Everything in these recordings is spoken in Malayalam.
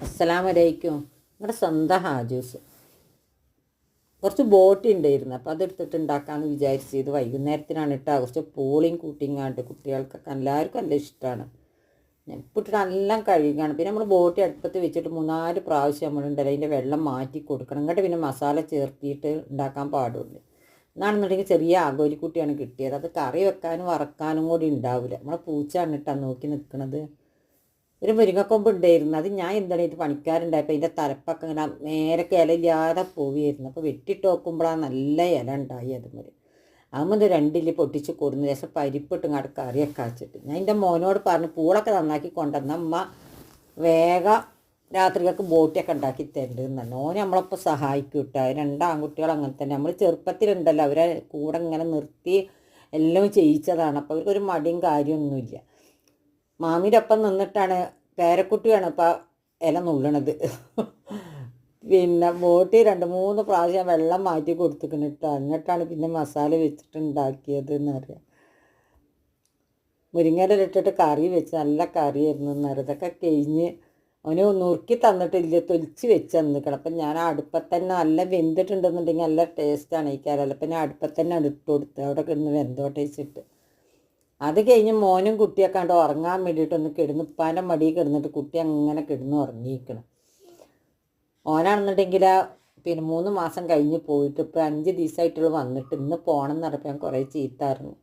അസ്സലാമലൈക്കും. നിങ്ങളുടെ സ്വന്തം ഹാജൂസ്. കുറച്ച് ബോട്ടി ഉണ്ടായിരുന്നു, അപ്പോൾ അതെടുത്തിട്ട് ഉണ്ടാക്കാമെന്ന് വിചാരിച്ചു. ഇത് വൈകുന്നേരത്തിനാണ് ഇട്ടാൽ കുറച്ച് പോളിയും കൂട്ടിങ്ങാണ്ട് കുട്ടികൾക്കൊക്കെ എല്ലാവർക്കും നല്ല ഇഷ്ടമാണ്. ഉപ്പിട്ടിട്ട് നല്ല കഴുകാണ്. പിന്നെ നമ്മൾ ബോട്ടി അടുപ്പത്ത് വെച്ചിട്ട് 3-4 പ്രാവശ്യം നമ്മളുണ്ടല്ലോ അതിൻ്റെ വെള്ളം മാറ്റി കൊടുക്കണം. എന്നിട്ട് പിന്നെ മസാല ചേർത്തിയിട്ട് ഉണ്ടാക്കാൻ പാടുള്ളൂ. എന്നാണെന്നുണ്ടെങ്കിൽ ചെറിയ ആഗോലിക്കുട്ടിയാണ് കിട്ടിയത്. അത് കറി വെക്കാനും വറക്കാനും കൂടി ഉണ്ടാവില്ല. നമ്മളെ പൂച്ചയാണ് ഇട്ടാണ് നോക്കി നിൽക്കുന്നത്. ഒരു മുരിങ്ങക്കൊമ്പ് ഉണ്ടായിരുന്നു. അത് ഞാൻ എന്താണ് ഇത് പണിക്കാരുണ്ടായപ്പോൾ അതിൻ്റെ തലപ്പൊക്കെ ഇങ്ങനെ നേരൊക്കെ ഇലയില്ലാതെ പോവുമായിരുന്നു. അപ്പോൾ വെട്ടിയിട്ട് നോക്കുമ്പോഴാണ് നല്ല ഇല ഉണ്ടായി. അതുമ്പോൾ 2 പൊട്ടിച്ച് കൊടുന്ന് ശേഷം പരിപ്പിട്ട് ഇങ്ങോട്ട് കറിയൊക്കെ വെച്ചിട്ട് ഞാൻ എൻ്റെ മോനോട് പറഞ്ഞു പൂളൊക്കെ നന്നാക്കി കൊണ്ടുവന്ന അമ്മ വേഗം രാത്രികൾക്ക് ബോട്ടിയൊക്കെ ഉണ്ടാക്കി തരണ്ടെന്ന്. ഓന് നമ്മളപ്പോൾ സഹായിക്കും കിട്ടുക. 2 ആൺകുട്ടികൾ അങ്ങനെ തന്നെ. നമ്മൾ ചെറുപ്പത്തിലുണ്ടല്ലോ അവരെ കൂടെ ഇങ്ങനെ നിർത്തി എല്ലാം ചെയ്യിച്ചതാണ്. അപ്പോൾ അവർക്കൊരു മടിയും കാര്യമൊന്നുമില്ല. മാമിയുടെ ഒപ്പം നിന്നിട്ടാണ് പേരക്കുട്ടിയാണ് ഇപ്പോൾ ഇല നുള്ളണത്. പിന്നെ ബോട്ടി 2-3 പ്രാവശ്യം വെള്ളം മാറ്റി കൊടുത്തിട്ട് എന്നിട്ടാണ് പിന്നെ മസാല വെച്ചിട്ട് ഉണ്ടാക്കിയത് എന്നറിയാം. മുരിങ്ങയില ഇട്ടിട്ട് കറി വെച്ച് നല്ല കറിയായിരുന്നു എന്നറിയാം. ഇതൊക്കെ കഴിഞ്ഞ് അവന് നുറുക്കി തന്നിട്ടില്ല, തൊലിച്ച് വെച്ച് തന്നിക്കണം. അപ്പം ഞാൻ അടുപ്പത്ത് തന്നെ നല്ല വെന്തിട്ടുണ്ടെന്നുണ്ടെങ്കിൽ നല്ല ടേസ്റ്റാണ് ഈ കരല. അപ്പം ഞാൻ അടുപ്പത്ത് തന്നെ ഇട്ട് കൊടുത്ത് അവിടെ കിടന്ന് വെന്തോട്ടെ വെച്ചിട്ട്. അത് കഴിഞ്ഞ് മോനും കുട്ടിയൊക്കെ കണ്ട് ഉറങ്ങാൻ വേണ്ടിയിട്ടൊന്ന് കിടന്ന് ഉപ്പാൻ്റെ മടിയിൽ കിടന്നിട്ട് കുട്ടി അങ്ങനെ കിടന്ന് ഉറങ്ങിയിരിക്കണം. ഓനാണെന്നുണ്ടെങ്കിൽ പിന്നെ 3 മാസം കഴിഞ്ഞ് പോയിട്ട് ഇപ്പോൾ 5 ദിവസമായിട്ടുള്ള വന്നിട്ട് ഇന്ന് പോകണം എന്ന് പറഞ്ഞപ്പോൾ ഞാൻ കുറേ ചീത്തായിരുന്നു.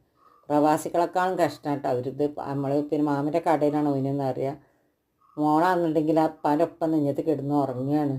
പ്രവാസികളെക്കാളും കഷ്ടമായിട്ട് അവരിത്. നമ്മൾ പിന്നെ മാമിൻ്റെ കടയിലാണ് ഓനെന്ന് അറിയാം. മോളാണെന്നുണ്ടെങ്കിൽ അപ്പാൻ്റെ ഒപ്പം നെഞ്ഞത്ത് കിടന്ന് ഉറങ്ങുകയാണ്.